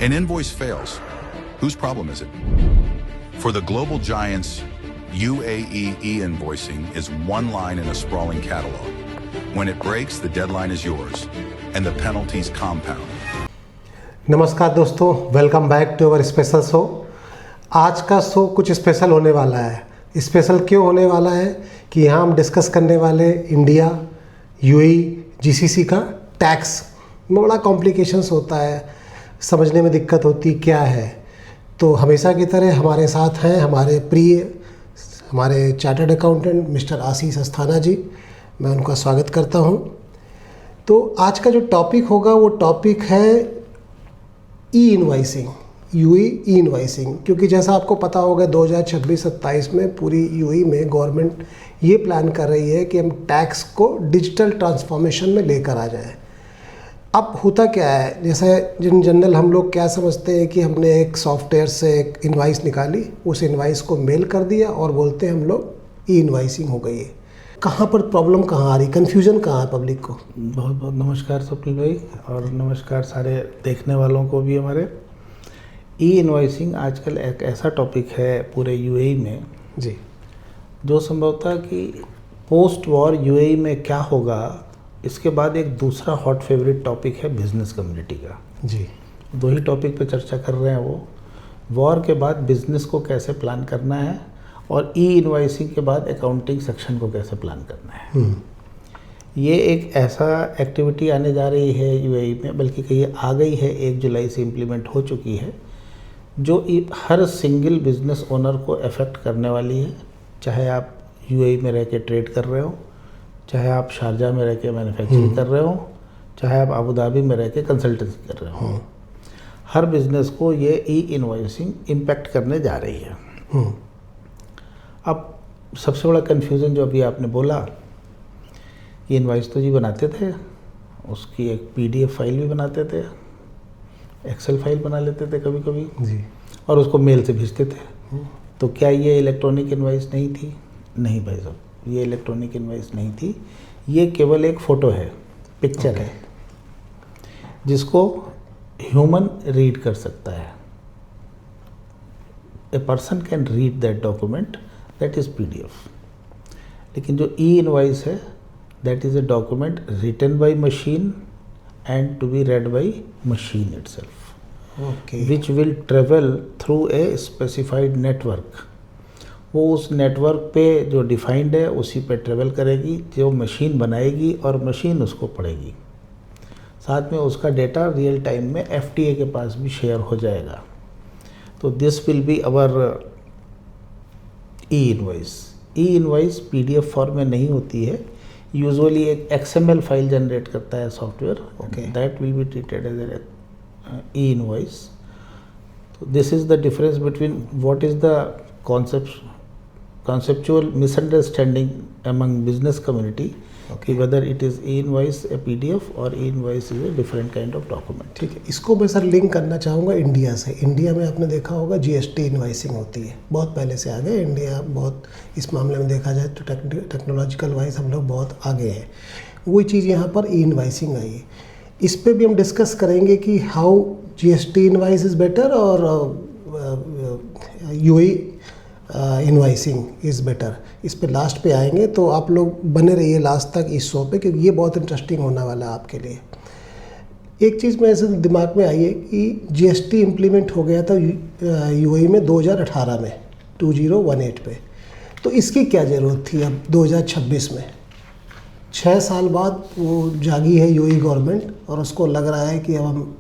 An invoice fails. Whose problem is it? For the global giants, UAE e-invoicing is one line in a sprawling catalog. When it breaks, the deadline is yours, and the penalties compound. नमस्कार दोस्तों, welcome back to our special show. आज का show कुछ special होने वाला है। Special क्यों होने वाला है कि यहाँ हम डिस्कस करने वाले इंडिया, यूएई, जीसीसी का टैक्स में बड़ा कॉम्प्लिकेशंस होता है, समझने में दिक्कत होती क्या है। तो हमेशा की तरह हमारे साथ हैं हमारे चार्टर्ड अकाउंटेंट मिस्टर आशीष अस्थाना जी। मैं उनका स्वागत करता हूँ। तो आज का जो टॉपिक होगा वो टॉपिक है ई इनवाइसिंग, यूएई ई इनवाइसिंग। क्योंकि जैसा आपको पता होगा 2026-27 में पूरी यूएई में गवर्नमेंट ये प्लान कर रही है कि हम टैक्स को डिजिटल ट्रांसफॉर्मेशन में लेकर आ जाए। अब होता क्या है, जैसे जिन जनरल हम लोग क्या समझते हैं कि हमने एक सॉफ्टवेयर से एक इनवाइस निकाली, उस इनवाइस को मेल कर दिया और बोलते हैं हम लोग ई इनवाइसिंग हो गई है। कहाँ पर प्रॉब्लम कहाँ आ रही, कन्फ्यूज़न कहाँ है पब्लिक को? बहुत बहुत नमस्कार स्वप्निल भाई, और नमस्कार सारे देखने वालों को भी। हमारे ई इनवॉइसिंग आजकल एक ऐसा टॉपिक है पूरे यूएई में जी, जो संभवतः कि पोस्ट वॉर यूएई में क्या होगा, इसके बाद एक दूसरा हॉट फेवरेट टॉपिक है बिज़नेस कम्युनिटी का। जी, दो ही टॉपिक पे चर्चा कर रहे हैं वो। वॉर के बाद बिज़नेस को कैसे प्लान करना है और ई इनवॉइसिंग के बाद अकाउंटिंग सेक्शन को कैसे प्लान करना है। ये एक ऐसा एक्टिविटी आने जा रही है यूएई में, बल्कि कहीं आ गई है, 1 जुलाई से इम्प्लीमेंट हो चुकी है, जो हर सिंगल बिजनेस ओनर को अफेक्ट करने वाली है। चाहे आप यूएई में रह के ट्रेड कर रहे हो, चाहे आप शारजा में रह के मैन्युफैक्चरिंग कर रहे हो, चाहे आप अबू धाबी में रह के कंसल्टेंसी कर रहे हो, हर बिजनेस को ये ई इनवॉइसिंग इम्पैक्ट करने जा रही है। अब सबसे बड़ा कन्फ्यूज़न जो अभी आपने बोला, ये इनवॉइस तो जी बनाते थे, उसकी एक पीडीएफ फाइल भी बनाते थे, एक्सेल फाइल बना लेते थे कभी कभी जी, और उसको मेल से भेजते थे। तो क्या ये इलेक्ट्रॉनिक इनवॉइस नहीं थी? नहीं भाई साहब, ये इलेक्ट्रॉनिक इनवॉइस नहीं थी। ये केवल एक फ़ोटो है, पिक्चर है, जिसको ह्यूमन रीड कर सकता है। A person can read that document, that is PDF. लेकिन जो ई इनवॉइस है, that is a document written by machine and to be read by machine itself, which will travel through a specified network. वो उस network पे जो defined है उसी पे ट्रेवल करेगी, जो मशीन बनाएगी और मशीन उसको पढ़ेगी। साथ में उसका डेटा रियल टाइम में एफटीए के पास भी शेयर हो जाएगा। तो this will be our E invoice. E invoice PDF form में नहीं होती है, यूजुअली एक एक्सएमएल फाइल जनरेट करता है software, that will be treated as a e invoice. तो this is the difference between what is the conceptual misunderstanding among business community, whether it is e-invoice a PDF or e-invoice is a different kind of document। ठीक है। इसको मैं sir link करना चाहूँगा India से। India में आपने देखा होगा जीएसटी इनवाइसिंग होती है, बहुत पहले से आगे इंडिया बहुत इस मामले में देखा जाए तो टेक्नोलॉजिकल वाइज हम लोग बहुत आगे हैं। वही चीज़ यहाँ पर ई इनवाइसिंग आई है। इस पर भी हम डिस्कस करेंगे कि how GST invoice is better और यूएई इनवाइसिंग इज़ बेटर। इस पे लास्ट पे आएंगे, तो आप लोग बने रहिए लास्ट तक इस शो पे, क्योंकि ये बहुत इंटरेस्टिंग होने वाला है आपके लिए। एक चीज़ में ऐसे दिमाग में आई है कि जीएसटी इम्प्लीमेंट हो गया था यूएई में 2018 में 2018 पे। तो इसकी क्या ज़रूरत थी अब 2026 में? 6 साल बाद वो जागी है यूएई गवर्नमेंट और उसको लग रहा है कि अब हम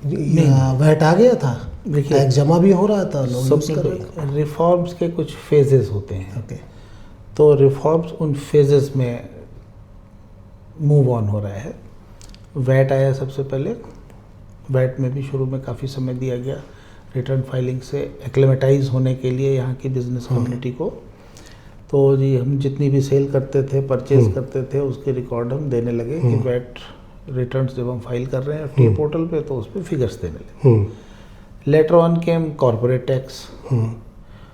वैट आ गया था, टैक्स जमा भी हो रहा था, लोग यूज़ कर रहे थे। रिफॉर्म्स के कुछ फेजेस होते हैं। तो रिफॉर्म्स उन फेजेस में मूव ऑन हो रहा है। वैट आया सबसे पहले, वैट में भी शुरू में काफ़ी समय दिया गया रिटर्न फाइलिंग से एक्लेमेटाइज होने के लिए यहाँ की बिजनेस कम्युनिटी को। तो जी हम जितनी भी सेल करते थे, परचेज करते थे, उसके रिकॉर्ड हम देने लगे कि वैट रिटर्न्स जब हम फाइल कर रहे हैं एफटीए पोर्टल पे, तो उस पर फिगर्स देने लगे। Later on came corporate tax.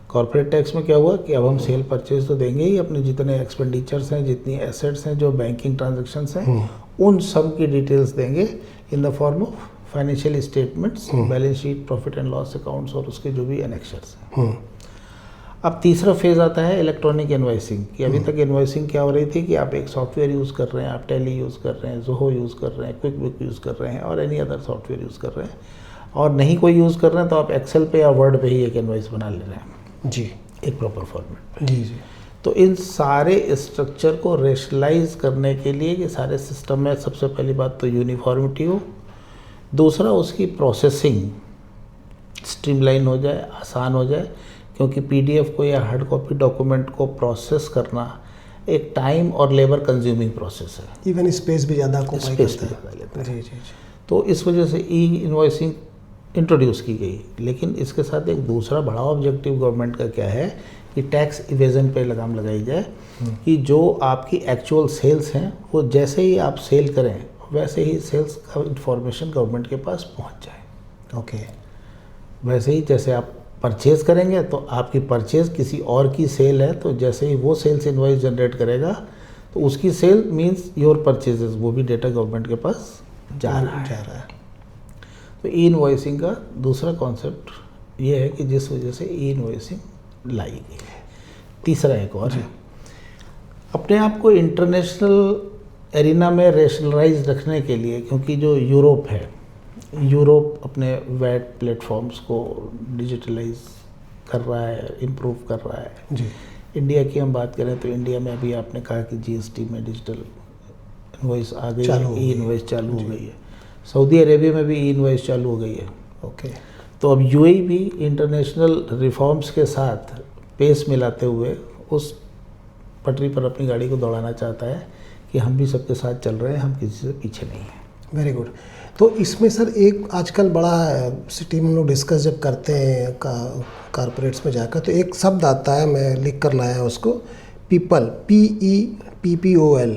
Corporate tax में क्या हुआ कि अब हम सेल परचेज तो देंगे ही, अपने जितने एक्सपेंडिचर्स हैं, जितनी एसेट्स हैं, जो बैंकिंग ट्रांजैक्शंस हैं, उन सब की डिटेल्स देंगे in the form of financial statements, balance sheet, profit and loss accounts और उसके जो भी एनेक्शर्स हैं। अब तीसरा फेज़ आता है इलेक्ट्रॉनिक इनवॉइसिंग कि अभी तक इनवॉइसिंग क्या हो रही थी कि आप एक सॉफ्टवेयर यूज़ कर रहे हैं, आप टैली यूज़ कर रहे हैं, ज़ोहो यूज़ कर रहे हैं, क्विक बुक यूज़ कर रहे हैं और एनी अदर सॉफ्टवेयर यूज़ कर रहे हैं, और नहीं कोई यूज़ कर रहे हैं तो आप एक्सेल पे या वर्ड पे ही एक इनवॉइस बना ले रहे हैं जी, एक प्रॉपर फॉर्मेट। जी जी। तो इन सारे स्ट्रक्चर को रेशनलाइज करने के लिए कि सारे सिस्टम में सबसे पहली बात तो यूनिफॉर्मिटी हो, दूसरा उसकी प्रोसेसिंग स्ट्रीमलाइन हो जाए, आसान हो जाए, क्योंकि पीडीएफ को या हार्ड कॉपी डॉक्यूमेंट को प्रोसेस करना एक टाइम और लेबर कंज्यूमिंग प्रोसेस है। इवन स्पेस भी ज़्यादा को स्पेस भी ज़्यादा लेता है। जी जी जी। तो इस वजह से ई इनवॉइसिंग इंट्रोड्यूस की गई, लेकिन इसके साथ एक दूसरा बड़ा ऑब्जेक्टिव गवर्नमेंट का क्या है कि टैक्स इवेजन पे लगाम लगाई जाए कि जो आपकी एक्चुअल सेल्स हैं वो जैसे ही आप सेल करें वैसे ही सेल्स का इंफॉर्मेशन गवर्नमेंट के पास पहुंच जाए। ओके। वैसे ही जैसे आप परचेज़ करेंगे तो आपकी परचेज़ किसी और की सेल है, तो जैसे ही वो सेल्स इनवॉइस जनरेट करेगा तो उसकी सेल मींस योर परचेजेस, वो भी डेटा गवर्नमेंट के पास जा रहा है। तो ई इनवॉइसिंग का दूसरा कॉन्सेप्ट ये है कि जिस वजह से ई इनवॉइसिंग लाई गई है। तीसरा एक और है, अपने आप को इंटरनेशनल एरिना में रेशनलाइज रखने के लिए, क्योंकि जो यूरोप है, यूरोप अपने वैट प्लेटफॉर्म्स को डिजिटलाइज कर रहा है, इम्प्रूव कर रहा है जी। इंडिया की हम बात करें तो इंडिया में अभी आपने कहा कि जीएसटी में डिजिटल इनवॉइस आ गई है, ई इनवॉइस चालू हो गई है। सऊदी अरेबिया में भी ई इनवॉइस चालू हो गई है। ओके। तो अब यूएई भी इंटरनेशनल रिफॉर्म्स के साथ पेस मिलाते हुए उस पटरी पर अपनी गाड़ी को दौड़ाना चाहता है कि हम भी सबके साथ चल रहे हैं, हम किसी से पीछे नहीं हैं। Very good. तो इसमें सर एक आजकल बड़ा सिटी में हम लोग डिस्कस जब करते हैं कारपोरेट्स में जाकर, तो एक शब्द आता है, मैं लिख कर लाया उसको, पीपल, PEPPOL,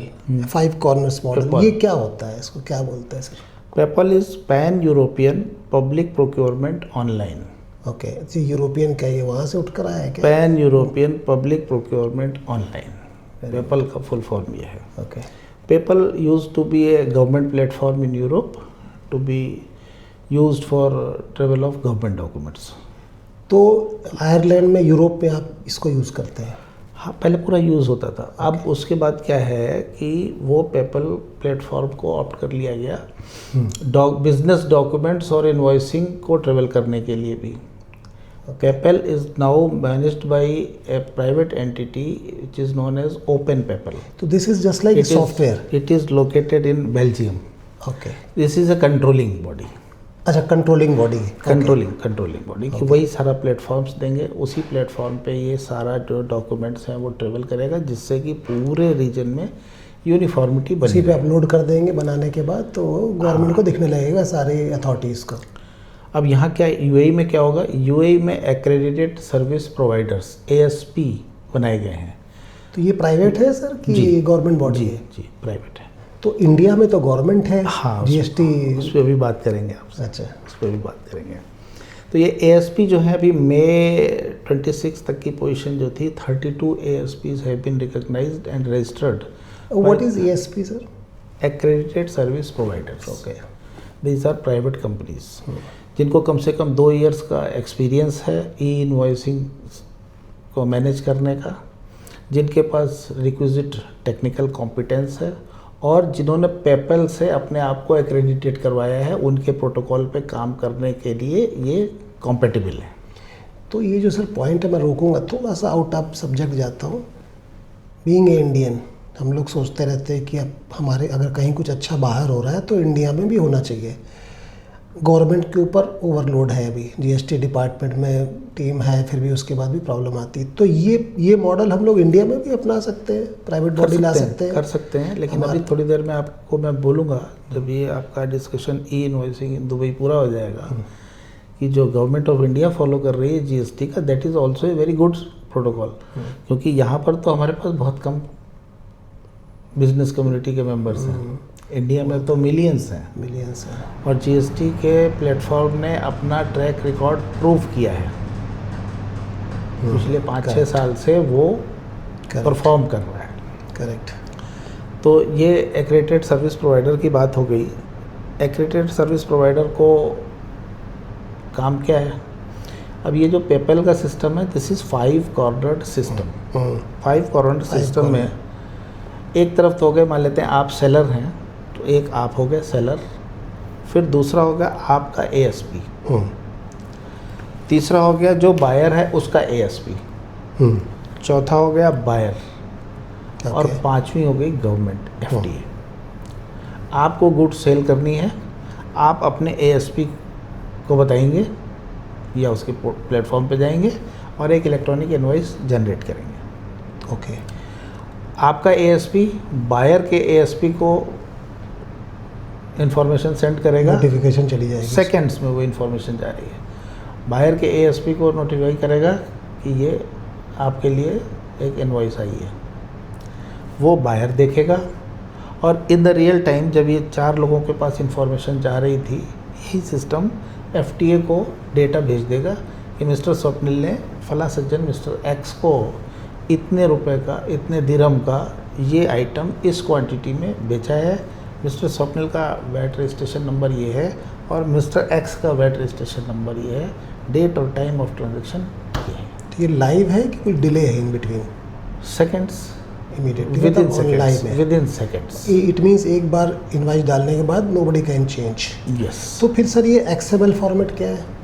5 कॉर्नर्स मॉडल। ये क्या होता है, इसको क्या बोलते हैं sir? PEPPOL is pan European public procurement online. Okay. जी, यूरोपियन क्या, ये वहाँ से उठकर आया है क्या? Pan European public procurement online, PEPPOL का फुल फॉर्म ये है। Okay. PEPPOL used to be a government platform in Europe to be used for travel of government documents. तो आयरलैंड में, यूरोप में आप इसको यूज़ करते हैं? हाँ, पहले पूरा यूज़ होता था। अब उसके बाद क्या है कि वो पेपल प्लेटफॉर्म को ऑप्ट कर लिया गया बिजनेस डॉक्यूमेंट्स और इनवॉइसिंग को ट्रेवल करने के लिए भी। Peppol is now managed by a private entity which is known as open Peppol. तो this is just like software? It is located in Belgium. Okay. This is a controlling body. अच्छा, controlling body. Controlling body कि वही सारा platforms देंगे, उसी platform पे ये सारा जो डॉक्यूमेंट्स हैं वो ट्रेवल करेगा, जिससे कि पूरे रीजन में यूनिफॉर्मिटी बने। उसी पे अपलोड कर देंगे बनाने के बाद, तो गवर्नमेंट को दिखने लगेगा, सारे अथॉरिटीज़ को। अब यहाँ क्या यूएई में क्या होगा, यूएई में एक्रेडिटेड सर्विस प्रोवाइडर्स ASP बनाए गए हैं। तो ये प्राइवेट है सर कि गवर्नमेंट बॉडी है? जी प्राइवेट है। तो इंडिया में तो गवर्नमेंट है। हाँ, GST उस पर भी बात करेंगे आपसे। अच्छा, उस पर भी बात करेंगे। तो ये ASP जो है अभी मई 26 तक की पोजीशन जो थी, 32 ASPs have been recognised and registered. What is ASP sir? Accredited service providers. Okay. These are private companies जिनको कम से कम 2 इयर्स का एक्सपीरियंस है ई इनवॉइसिंग को मैनेज करने का, जिनके पास रिक्विजिट टेक्निकल कॉम्पिटेंस है और जिन्होंने पेपल से अपने आप को एक्रेडिटेट करवाया है, उनके प्रोटोकॉल पे काम करने के लिए ये कॉम्पेटिबल है। तो ये जो सर पॉइंट है, मैं रोकूंगा, थोड़ा सा आउट ऑफ सब्जेक्ट जाता हूँ। बीइंग ए इंडियन, हम लोग सोचते रहते हैं कि अब हमारे अगर कहीं कुछ अच्छा बाहर हो रहा है तो इंडिया में भी होना चाहिए। गवर्नमेंट के ऊपर ओवरलोड है, अभी GST डिपार्टमेंट में टीम है, फिर भी उसके बाद भी प्रॉब्लम आती है। तो ये मॉडल हम लोग इंडिया में भी अपना सकते हैं, प्राइवेट बॉडी ला सकते हैं? कर सकते हैं, लेकिन अभी थोड़ी देर में आपको मैं बोलूँगा, जब ये आपका discussion E invoicing in Dubai पूरा हो जाएगा, कि जो गवर्नमेंट ऑफ इंडिया फॉलो कर रही है GST का, that is also a very good protocol. क्योंकि यहाँ पर तो हमारे पास बहुत कम बिजनेस कम्युनिटी के मेंबर्स हैं, इंडिया में तो मिलियंस हैं। और GST के प्लेटफॉर्म ने अपना ट्रैक रिकॉर्ड प्रूव किया है, पिछले 5-6 साल से वो परफॉर्म कर रहा है। करेक्ट। तो ये एक्रेडिटेड सर्विस प्रोवाइडर की बात हो गई। एक्रेडिटेड सर्विस प्रोवाइडर को काम क्या है? अब ये जो पेपैल का सिस्टम है, this is 5 cornered system. 5 cornered system में एक तरफ तो हो गए, मान लेते हैं आप सेलर हैं, तो एक आप हो गए सेलर, फिर दूसरा हो गया आपका ASP, तीसरा हो गया जो बायर है उसका ASP, चौथा हो गया बायर, और पांचवी हो गई गवर्नमेंट FTA। आपको गुड सेल करनी है, आप अपने ASP को बताएंगे या उसके प्लेटफॉर्म पे जाएंगे और एक इलेक्ट्रॉनिक इनवॉइस जनरेट करेंगे। ओके। आपका ASP बायर के ASP को इंफॉर्मेशन सेंड करेगा, नोटिफिकेशन चली जाएगी, सेकेंड्स में वो इंफॉर्मेशन जा रही है। बायर के ASP को नोटिफाई करेगा कि ये आपके लिए एक इनवॉइस आई है, वो बायर देखेगा, और इन द रियल टाइम जब ये 4 लोगों के पास इंफॉर्मेशन जा रही थी, यही सिस्टम FTA को डेटा भेज देगा कि मिस्टर स्वप्निल ने फला सज्जन मिस्टर X को इतने रुपए का, इतने दिरहम का ये आइटम इस क्वांटिटी में बेचा है, मिस्टर स्वप्निल का वैट रजिस्ट्रेशन नंबर ये है और मिस्टर X का वैट रजिस्ट्रेशन नंबर ये है, डेट और टाइम ऑफ ट्रांजैक्शन ये है। तो ये लाइव है कि कोई डिले है in between? Seconds, immediately with in seconds. It means एक बार इनवाइस डालने के बाद नोबडी कैन चेंज। यस। तो फिर सर ये XML फॉर्मेट क्या है?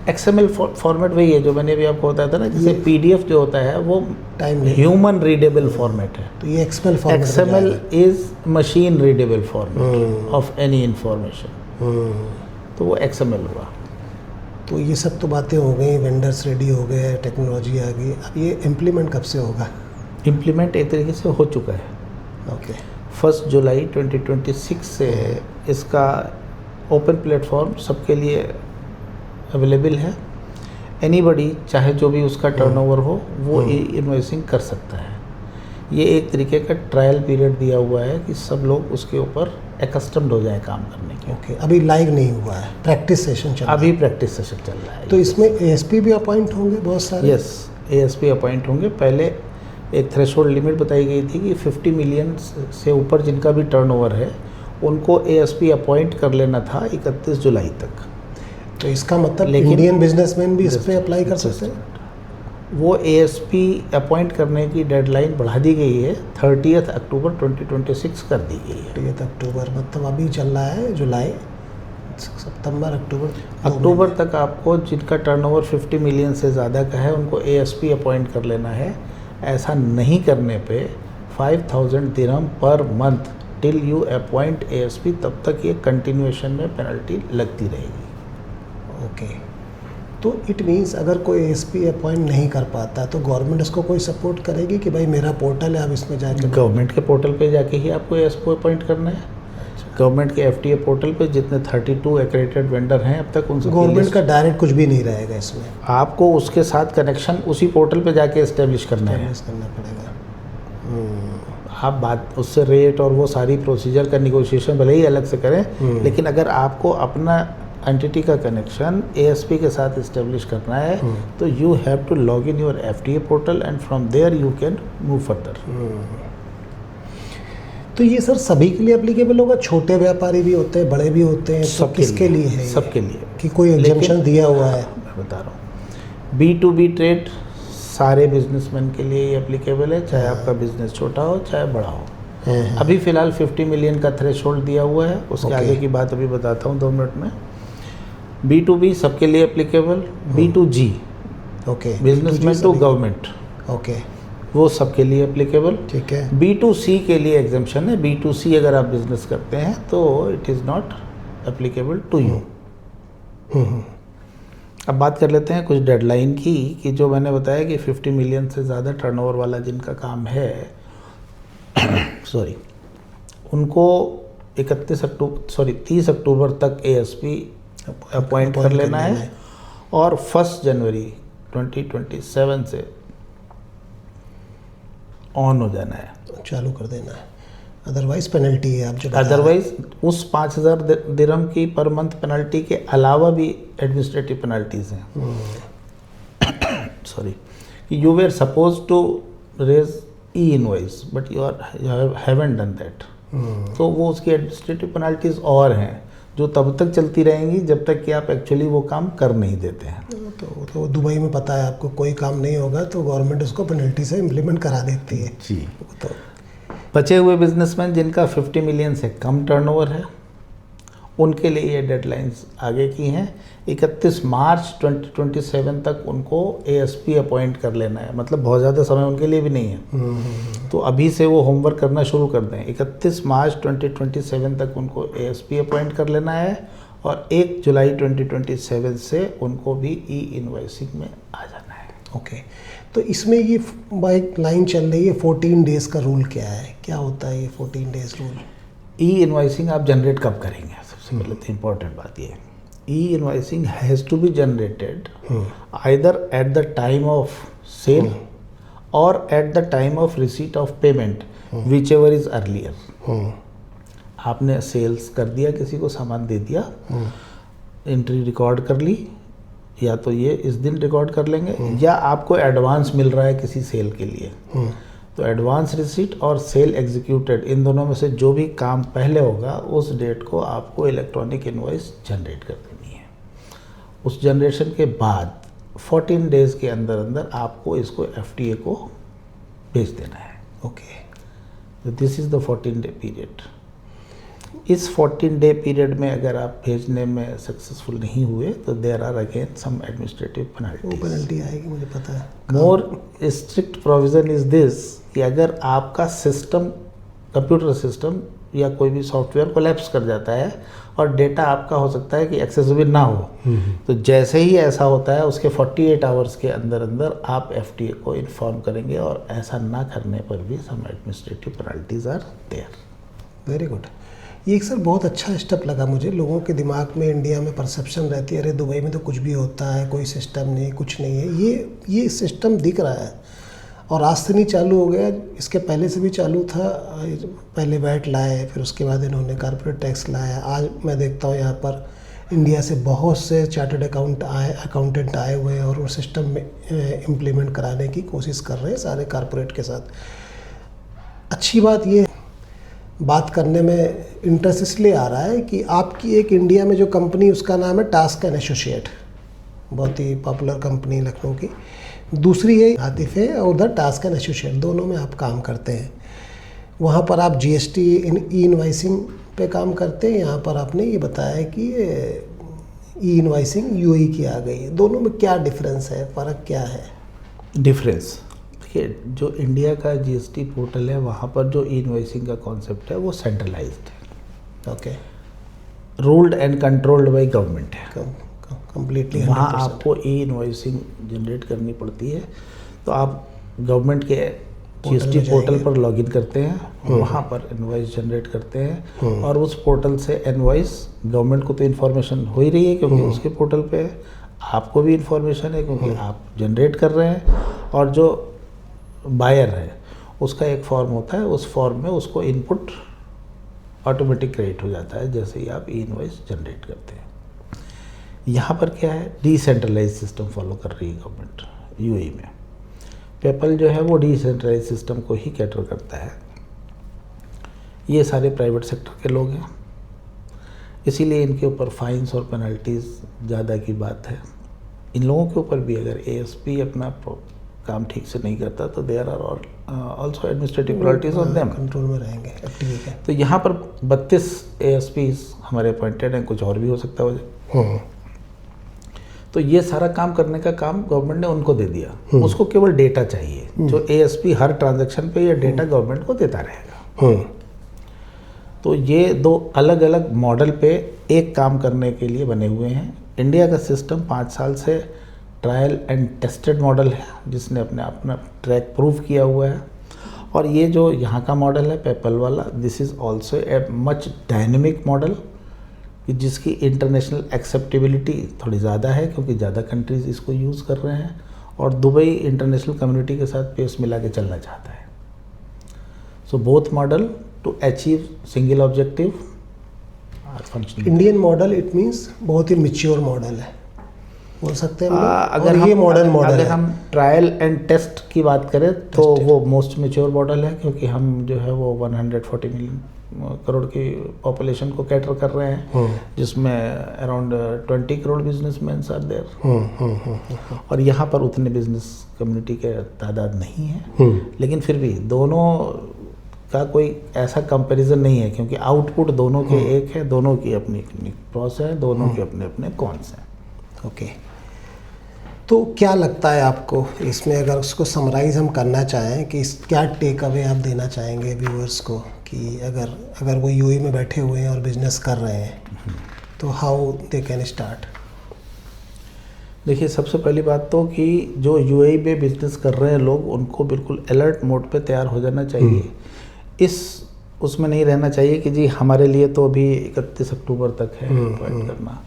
XML फॉर्मेट वही है जो मैंने अभी आपको बताया था ना, जैसे PDF जो होता है वो टाइम ह्यूमन रीडेबल फॉर्मेट है, तो ये XML format XML is machine readable format of any information, तो वो XML हुआ। तो ये सब तो बातें हो गई, वेंडर्स रेडी हो गए, टेक्नोलॉजी आ गई, अब ये इम्प्लीमेंट कब से होगा? इम्प्लीमेंट एक तरीके से हो चुका है। ओके। 1 जुलाई 2026 से इसका ओपन प्लेटफॉर्म सबके लिए अवेलेबल है। एनीबडी चाहे जो भी उसका टर्नओवर हो वो इनवॉइसिंग कर सकता है। ये एक तरीके का ट्रायल पीरियड दिया हुआ है कि सब लोग उसके ऊपर एकस्टम्ड हो जाए काम करने के। ओके। अभी लाइव नहीं हुआ है, प्रैक्टिस सेशन चल रहा है। अभी प्रैक्टिस सेशन चल रहा है। तो इसमें ASP भी अपॉइंट होंगे बहुत सारे? यस, ASP अपॉइंट होंगे। पहले एक थ्रेशोल्ड लिमिट बताई गई थी कि 50 मिलियन से ऊपर जिनका भी टर्नओवर है उनको ASP अपॉइंट कर लेना था 31 जुलाई तक। तो इसका मतलब इंडियन बिजनेसमैन भी इस पर अप्लाई कर सकते हैं? वो ASP अपॉइंट करने की डेडलाइन बढ़ा दी गई है, 30 अक्टूबर 2026 कर दी गई है। 30 अक्टूबर मतलब अभी चल रहा है जुलाई, सितंबर, अक्टूबर तक आपको जिनका टर्नओवर 50 मिलियन से ज़्यादा का है उनको ASP अपॉइंट कर लेना है। ऐसा नहीं करने पे 5000 dirham per month till you appoint ASP, तब तक ये कंटिन्यूएशन में पेनल्टी लगती रहेगी। ओके। तो इट मीन्स अगर कोई ASP अपॉइंट नहीं कर पाता तो गवर्नमेंट उसको कोई सपोर्ट करेगी कि भाई मेरा पोर्टल है, आप इसमें जाके? गवर्नमेंट के पोर्टल पे जाके ही आपको ASP अपॉइंट करना है। गवर्नमेंट के FTA पोर्टल पे जितने 32 एक्रेडिटेड वेंडर हैं अब तक उनसे गवर्नमेंट का डायरेक्ट कुछ भी नहीं रहेगा इसमें? आपको उसके साथ कनेक्शन उसी पोर्टल पे जाके एस्टेब्लिश करना पड़ेगा। आप बात उससे रेट और वो सारी प्रोसीजर का निगोशिएशन भले ही अलग से करें, लेकिन अगर आपको अपना एंटिटी का कनेक्शन ASP के साथ इस्टेब्लिश करना है तो you have to log in your FTA portal and from there you can move further. तो ये सर सभी के लिए एप्लीकेबल होगा? छोटे व्यापारी भी होते हैं, बड़े भी होते हैं, तो किसके लिए है? सबके लिए कि कोई एग्जेम्पशन दिया हुआ है? मैं बता रहा हूँ, B2B ट्रेड सारे बिजनेसमैन के लिए एप्लीकेबल है, चाहे आपका बिजनेस छोटा हो चाहे बड़ा हो। अभी फ़िलहाल 50 मिलियन का थ्रेशोल्ड दिया हुआ है, उसके आगे की बात अभी बताता हूँ 2 मिनट में। B2B सबके लिए applicable. B2G okay, businessman to government, okay, वो सबके लिए एप्लीकेबल। ठीक है। B2C के लिए एग्जेम्पशन है। B2C अगर आप बिजनेस करते हैं तो it is not applicable to you. अब बात कर लेते हैं कुछ डेडलाइन की, कि जो मैंने बताया कि 50 मिलियन से ज़्यादा टर्नओवर वाला जिनका काम है उनको 30 अक्टूबर तक ASP अपॉइंट कर लेना है और 1 जनवरी 2027 से ऑन हो जाना है, चालू कर देना है। अदरवाइज पेनल्टी है आप जो अदरवाइज उस 5000 दिरहम की पर मंथ पेनल्टी के अलावा भी एडमिनिस्ट्रेटिव पेनल्टीज हैं। You were supposed to raise e invoice but you haven't done that, तो वो उसकी एडमिनिस्ट्रेटिव पेनल्टीज और हैं जो तब तक चलती रहेंगी जब तक कि आप एक्चुअली वो काम कर नहीं देते हैं। तो दुबई में पता है आपको, कोई काम नहीं होगा तो गवर्नमेंट उसको पेनल्टी से इम्प्लीमेंट करा देती है जी। तो बचे हुए बिजनेसमैन जिनका 50 मिलियन से कम टर्नओवर है, उनके लिए ये डेडलाइंस आगे की हैं। 31 मार्च 2027 तक उनको ASP अपॉइंट कर लेना है, मतलब बहुत ज़्यादा समय उनके लिए भी नहीं है। तो अभी से वो होमवर्क करना शुरू कर दें। 31 मार्च 2027 तक उनको ASP अपॉइंट कर लेना है और 1 जुलाई 2027 से उनको भी E-इनवॉइसिंग में आ जाना है। ओके, तो इसमें ये एक लाइन चल रही है 14 डेज का रूल क्या है, क्या होता है ये 14 डेज रूल? E-इनवॉइसिंग आप जनरेट कब करेंगे? सबसे पहले तो इम्पोर्टेंट बात ये है, E-invoicing has to be generated either at the time of sale or at the time of receipt of payment, whichever is earlier. आपने सेल्स कर दिया, किसी को सामान दे दिया, एंट्री रिकॉर्ड कर ली, या तो ये इस दिन रिकॉर्ड कर लेंगे, या आपको एडवांस मिल रहा है किसी सेल के लिए, तो एडवांस रिसीट और सेल एग्जीक्यूटेड, इन दोनों में से जो भी काम पहले होगा उस डेट को आपको इलेक्ट्रॉनिक इनवॉइस जनरेट कर देनी है। उस जनरेशन के बाद 14 डेज़ के अंदर अंदर आपको इसको FTA को भेज देना है। Okay, this is the 14 day period. इस 14 डे पीरियड में अगर आप भेजने में सक्सेसफुल नहीं हुए तो there are again some administrative penalty आएगी, मुझे पता है। More strict provision is this कि अगर आपका सिस्टम, कंप्यूटर सिस्टम या कोई भी सॉफ्टवेयर कोलैप्स कर जाता है और डेटा आपका हो सकता है कि एक्सेसिबल ना हो, तो जैसे ही ऐसा होता है उसके 48 आवर्स के अंदर अंदर आप FTA को इन्फॉर्म करेंगे, और ऐसा ना करने पर भी some administrative penalties are there. Very good. ये एक सर बहुत अच्छा स्टेप लगा मुझे। लोगों के दिमाग में इंडिया में परसेप्शन रहती है, अरे दुबई में तो कुछ भी होता है, कोई सिस्टम नहीं, कुछ नहीं है। ये सिस्टम दिख रहा है, और आज से नहीं चालू हो गया, इसके पहले से भी चालू था। पहले वैट लाए, फिर उसके बाद इन्होंने कॉर्पोरेट टैक्स लाया। आज मैं देखता हूँ यहाँ पर इंडिया से बहुत से चार्टर्ड अकाउंटेंट आए हुए हैं और वो सिस्टम में इम्प्लीमेंट कराने की कोशिश कर रहे हैं सारे कॉर्पोरेट के साथ। अच्छी बात ये बात करने में इंटरेस्ट इसलिए आ रहा है कि आपकी एक इंडिया में जो कंपनी, उसका नाम है टास्क एंड एसोसिएट, बहुत ही पॉपुलर कंपनी लखनऊ की। दूसरी है आतिफ है, और उधर टास्क एंड एसोसिएट, दोनों में आप काम करते हैं। वहाँ पर आप GST ई-इनवाइसिंग पे काम करते हैं, यहाँ पर आपने ये बताया कि ई-इनवाइसिंग UAE की आ गई है। दोनों में क्या डिफरेंस है, फ़र्क क्या है? डिफरेंस देखिए, जो इंडिया का GST पोर्टल है वहाँ पर जो ई-इनवॉइसिंग का कॉन्सेप्ट है वो सेंट्रलाइज्ड है। Okay, ruled and controlled by government है कम्प्लीटली। वहाँ आपको ई-इनवॉइसिंग जनरेट करनी पड़ती है। तो आप गवर्नमेंट के GST पोर्टल पर लॉगिन करते हैं, वहाँ पर इनवॉइस जनरेट करते हैं, और उस पोर्टल से इनवॉइस, गवर्नमेंट को तो इन्फॉर्मेशन हो ही रही है क्योंकि उसके पोर्टल पे है, आपको भी इन्फॉर्मेशन है क्योंकि आप जनरेट कर रहे हैं, और जो बायर है उसका एक फॉर्म होता है, उस फॉर्म में उसको इनपुट ऑटोमेटिक क्रिएट हो जाता है जैसे ही आप ई-इनवॉइस जनरेट करते हैं। यहाँ पर क्या है, डिसेंट्रलाइज सिस्टम फॉलो कर रही है गवर्नमेंट UAE में। पेपल जो है वो डिसेंट्रलाइज सिस्टम को ही कैटर करता है। ये सारे प्राइवेट सेक्टर के लोग हैं, इसीलिए इनके ऊपर फाइन्स और पेनल्टीज़ ज़्यादा की बात है। इन लोगों के ऊपर भी अगर ASP अपना काम ठीक से नहीं करता तो there are also administrative penalties on them, control में रहेंगे FTA के। तो यहाँ पर 32 ASPs हमारे अपॉइंटेड हैं, कुछ और भी हो सकता है। तो ये सारा काम करने का काम गवर्नमेंट ने उनको दे दिया। उसको केवल डेटा चाहिए, जो ASP हर ट्रांजैक्शन पे ये डेटा गवर्नमेंट को देता रहेगा। तो ये दो अलग अलग मॉडल पे एक काम करने के लिए बने हुए हैं। इंडिया का सिस्टम 5 साल से ट्रायल एंड टेस्टेड मॉडल है, जिसने अपना ट्रैक प्रूव किया हुआ है। और ये जो यहाँ का मॉडल है पेपल वाला, this is also a much dynamic model, जिसकी इंटरनेशनल एक्सेप्टेबिलिटी थोड़ी ज़्यादा है क्योंकि ज़्यादा कंट्रीज़ इसको यूज़ कर रहे हैं, और दुबई इंटरनेशनल कम्युनिटी के साथ पेस मिला के चलना चाहता है। So both model to achieve single objective are functioning. Indian model it means बहुत ही मैच्योर मॉडल है, बोल सकते हैं। अगर ये मॉडल अगर हम ट्रायल एंड टेस्ट की बात करें तो वो मोस्ट मैच्योर मॉडल है, क्योंकि हम जो है वो 140 मिलियन करोड़ की पॉपुलेशन को कैटर कर रहे हैं, जिसमें around 20 crore businessman are there, और यहाँ पर उतने बिजनेस कम्युनिटी के तादाद नहीं है, लेकिन फिर भी दोनों का कोई ऐसा कंपैरिजन नहीं है, क्योंकि आउटपुट दोनों के एक है, दोनों की अपनी अपनी प्रॉस है, दोनों के अपने अपने कॉन्स हैं। ओके, तो क्या लगता है आपको इसमें, अगर उसको समराइज हम करना चाहें कि क्या टेक अवे आप देना चाहेंगे व्यूअर्स को, कि अगर वो यूएई में बैठे हुए हैं और बिजनेस कर रहे हैं तो हाउ दे कैन स्टार्ट? देखिए, सबसे पहली बात तो कि जो यूएई में बिजनेस कर रहे हैं लोग, उनको बिल्कुल अलर्ट मोड पे तैयार हो जाना चाहिए। उसमें नहीं रहना चाहिए कि जी हमारे लिए तो अभी 31 अक्टूबर तक है पॉइंट करना,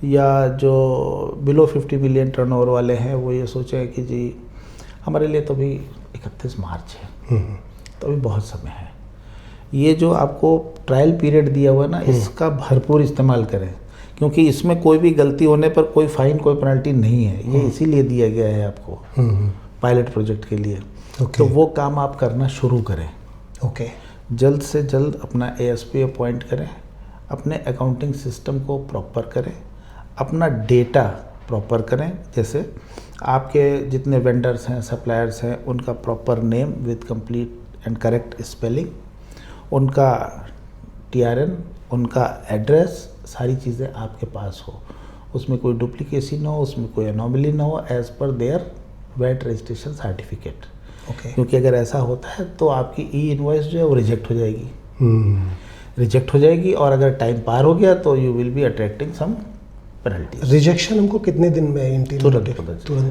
या जो बिलो 50 मिलियन टर्नओवर वाले हैं वो ये सोचें कि जी हमारे लिए तो अभी 31 मार्च है, तो अभी बहुत समय है। ये जो आपको ट्रायल पीरियड दिया हुआ है ना, इसका भरपूर इस्तेमाल करें, क्योंकि इसमें कोई भी गलती होने पर कोई फाइन, कोई पेनल्टी नहीं है। ये इसीलिए दिया गया है आपको पायलट प्रोजेक्ट के लिए। तो वो काम आप करना शुरू करें। ओके, जल्द से जल्द अपना एएसपी अपॉइंट करें, अपने अकाउंटिंग सिस्टम को प्रॉपर करें, अपना डेटा प्रॉपर करें। जैसे आपके जितने वेंडर्स हैं, सप्लायर्स हैं, उनका proper name with complete and correct spelling, उनका टीआरएन, उनका एड्रेस, सारी चीज़ें आपके पास हो, उसमें कोई डुप्लीकेसी ना हो, उसमें कोई अनोमली ना हो, as per there VAT registration certificate. क्योंकि अगर ऐसा होता है तो आपकी ई इनवॉइस जो है वो रिजेक्ट हो जाएगी, और अगर टाइम पार हो गया तो you will be attracting some penalty. Rejection हमको कितने दिन में तुरंत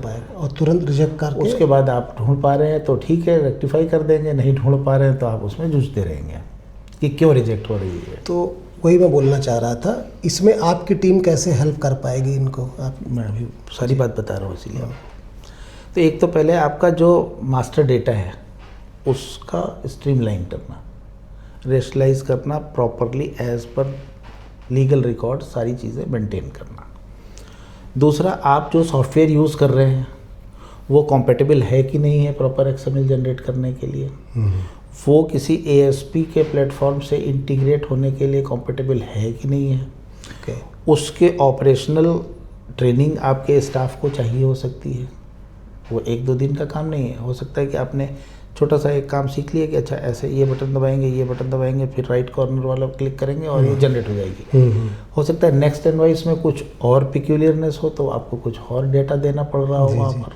पाएगा, और तुरंत रिजेक्ट करके उसके बाद आप ढूंढ पा रहे हैं तो ठीक है, रेक्टिफाई कर देंगे, नहीं ढूंढ पा रहे हैं तो आप उसमें जूझते रहेंगे कि क्यों रिजेक्ट हो रही है। तो वही मैं बोलना चाह रहा था, इसमें आपकी टीम कैसे हेल्प कर पाएगी इनको? मैं अभी सारी बात बता रहा हूँ इसीलिए। तो एक तो पहले आपका जो मास्टर डेटा है उसका स्ट्रीमलाइन करना, रेशनलाइज करना, properly as per legal record सारी चीज़ें मेंटेन करना। दूसरा, आप जो सॉफ्टवेयर यूज़ कर रहे हैं वो कॉम्पेटिबल है कि नहीं है प्रॉपर एक्सएमएल जनरेट करने के लिए, वो किसी एएसपी के प्लेटफॉर्म से इंटीग्रेट होने के लिए कॉम्पेटिबल है कि नहीं है। उसके ऑपरेशनल ट्रेनिंग आपके स्टाफ को चाहिए हो सकती है, वो 1-2 दिन का काम नहीं है। हो सकता है कि आपने छोटा सा एक काम सीख लिया कि अच्छा ऐसे ये बटन दबाएंगे, फिर राइट कॉर्नर वाला क्लिक करेंगे और ये जनरेट हो जाएगी। हो सकता है नेक्स्ट इनवॉइस में कुछ और पिक्यूलियरनेस हो तो आपको कुछ और डेटा देना पड़ रहा हो वहाँ पर।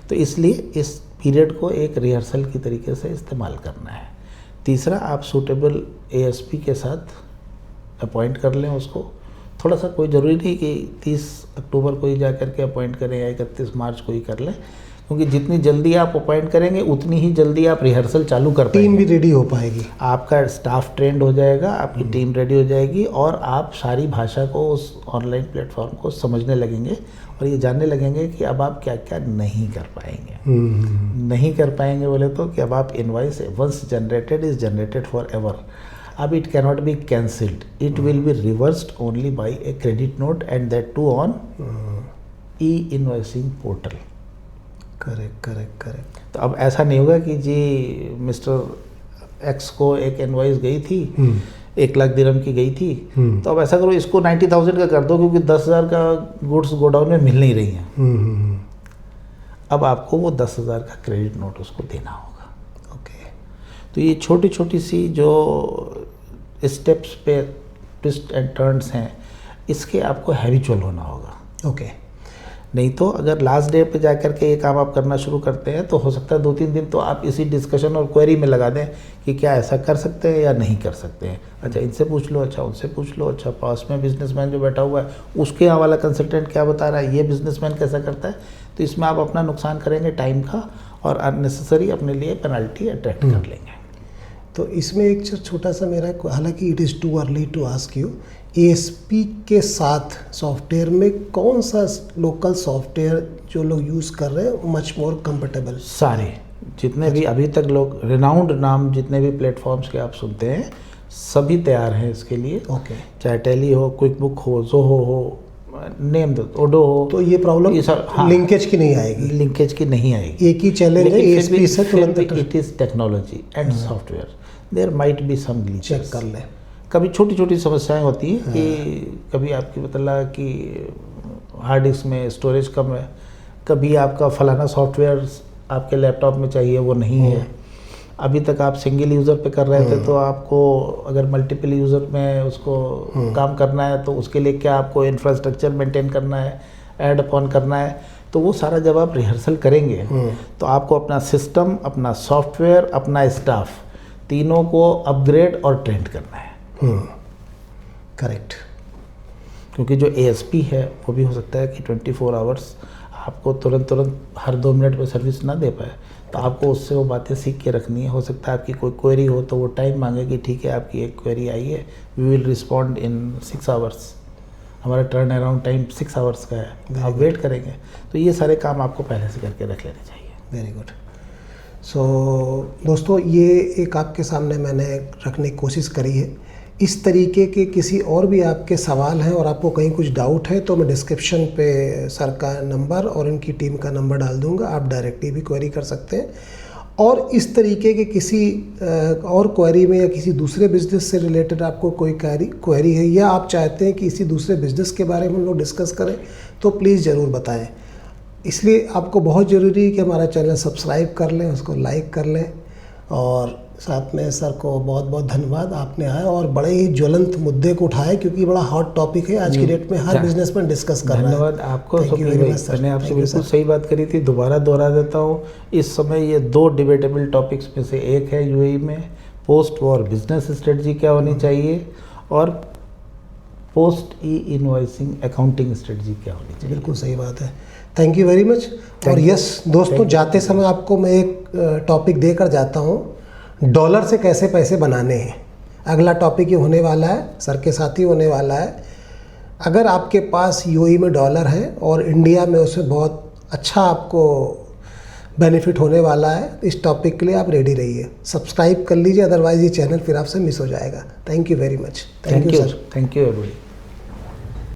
तो इसलिए इस पीरियड को एक रिहर्सल की तरीके से इस्तेमाल करना है। तीसरा, आप सूटेबल एएसपी के साथ अपॉइंट कर लें उसको। थोड़ा सा कोई ज़रूरी नहीं कि 30 अक्टूबर को ही जा करके अपॉइंट करें या 31 मार्च को ही कर लें, क्योंकि जितनी जल्दी आप अपॉइंट करेंगे उतनी ही जल्दी आप रिहर्सल चालू कर पाएंगे। टीम भी रेडी हो पाएगी, आपका स्टाफ ट्रेंड हो जाएगा, आपकी टीम रेडी हो जाएगी, और आप सारी भाषा को, उस ऑनलाइन प्लेटफॉर्म को समझने लगेंगे और ये जानने लगेंगे कि अब आप क्या क्या नहीं कर पाएंगे। नहीं कर पाएंगे बोले तो कि अब आप invoice once generated is generated forever. अब it cannot be cancelled, it will be reversed only by a credit note, and that too on e invoicing portal. Correct. तो अब ऐसा नहीं होगा कि जी मिस्टर एक्स को एक इनवॉइस गई थी 1 लाख दिरहम की गई थी, तो अब ऐसा करो इसको 90,000 का कर दो, क्योंकि 10,000 का गुड्स गोडाउन में मिल नहीं रही हैं। अब आपको वो 10,000 का क्रेडिट नोट उसको देना होगा। ओके, तो ये छोटी छोटी सी जो स्टेप्स पे ट्विस्ट एंड टर्न्स हैं, इसके आपको हैबिचुअल होना होगा। ओके, नहीं तो अगर लास्ट डे पे जा कर के ये काम आप करना शुरू करते हैं तो हो सकता है 2-3 दिन तो आप इसी डिस्कशन और क्वेरी में लगा दें कि क्या ऐसा कर सकते हैं या नहीं कर सकते हैं। अच्छा इनसे पूछ लो, अच्छा उनसे पूछ लो, अच्छा पास में बिजनेसमैन जो बैठा हुआ है उसके यहाँ वाला कंसल्टेंट क्या बता रहा है, ये बिजनेसमैन कैसा करता है। तो इसमें आप अपना नुकसान करेंगे टाइम का, और अननेसेसरी अपने लिए पेनल्टी अट्रैक्ट कर लेंगे। तो इसमें एक छोटा सा मेरा, हालांकि it is too early to ask you, ASP के साथ सॉफ्टवेयर में कौन सा लोकल सॉफ्टवेयर जो लोग यूज़ कर रहे हैं मच मोर कंफर्टेबल? सारे जितने भी अभी तक लोग रिनाउंड नाम जितने भी प्लेटफॉर्म्स के आप सुनते हैं सभी तैयार हैं इसके लिए। ओके, चाहे टैली हो, क्विक बुक हो, ज़ोहो हो, नेम दो, ओडो हो। तो ये प्रॉब्लम हाँ, लिंकेज की नहीं आएगी, लिंकेज की नहीं आएगी। एक ही चैलेंज है एएसपी से तुरंत। It is technology and software. There might be some glitches. Check कर लें। कभी छोटी छोटी समस्याएं होती हैं कि कभी आपकी मतलब कि हार्ड डिस्क में स्टोरेज कम है, कभी आपका फलाना सॉफ्टवेयर आपके लैपटॉप में चाहिए वो नहीं है, अभी तक आप सिंगल यूज़र पे कर रहे थे तो आपको अगर मल्टीपल यूज़र में उसको काम करना है तो उसके लिए क्या आपको इंफ्रास्ट्रक्चर मेंटेन करना है, ऐड अपॉन करना है, तो वो सारा जब आप रिहर्सल करेंगे तो आपको अपना सिस्टम, अपना सॉफ्टवेयर, अपना स्टाफ, तीनों को अपग्रेड और ट्रेंड करना है। करेक्ट। क्योंकि जो ASP है वो भी हो सकता है कि 24 आवर्स आपको तुरंत हर 2 मिनट में सर्विस ना दे पाए, तो आपको उससे वो बातें सीख के रखनी है। हो सकता है आपकी कोई क्वेरी हो तो वो टाइम मांगे कि ठीक है आपकी एक क्वेरी आई है, we will respond in 6 hours, हमारा टर्न अराउंड टाइम 6 आवर्स का है, आप वेट करेंगे। तो ये सारे काम आपको पहले से करके रख लेने चाहिए। Very good. सो दोस्तों, ये एक आपके सामने मैंने रखने की कोशिश करी है। इस तरीके के किसी और भी आपके सवाल हैं और आपको कहीं कुछ डाउट है तो मैं डिस्क्रिप्शन पे सर का नंबर और इनकी टीम का नंबर डाल दूंगा, आप डायरेक्टली भी क्वेरी कर सकते हैं। और इस तरीके के किसी और क्वेरी में या किसी दूसरे बिजनेस से रिलेटेड आपको कोई क्वेरी है या आप चाहते हैं कि किसी दूसरे बिजनेस के बारे में हम लोग डिस्कस करें तो प्लीज़ ज़रूर बताएं। इसलिए आपको बहुत ज़रूरी है कि हमारा चैनल सब्सक्राइब कर लें, उसको लाइक कर लें, और साथ में सर को बहुत बहुत धन्यवाद, आपने आए और बड़े ही ज्वलंत मुद्दे को उठाए क्योंकि बड़ा हॉट टॉपिक है आज की डेट में, हर बिजनेसमैन डिस्कस कर रहा है। धन्यवाद आपको स्वप्निल भाई, मैंने आपसे बिल्कुल सही बात करी थी, दोबारा दोहरा देता हूँ। इस समय ये 2 डिबेटेबल टॉपिक्स में से एक है UAE में पोस्ट वॉर बिजनेस स्ट्रेटजी क्या होनी चाहिए और पोस्ट E-इनवॉइसिंग अकाउंटिंग स्ट्रेटजी क्या होनी चाहिए। बिल्कुल सही बात है। Thank you very much. और यस दोस्तों, जाते समय आपको मैं एक टॉपिक देकर जाता हूँ, डॉलर से कैसे पैसे बनाने हैं। अगला टॉपिक ये होने वाला है, सर के साथ ही होने वाला है। अगर आपके पास UAE में डॉलर है और इंडिया में उसे बहुत अच्छा आपको बेनिफिट होने वाला है, इस टॉपिक के लिए आप रेडी रहिए, सब्सक्राइब कर लीजिए, अदरवाइज ये चैनल फिर आपसे मिस हो जाएगा। Thank you very much. Thank you sir. Thank you everybody.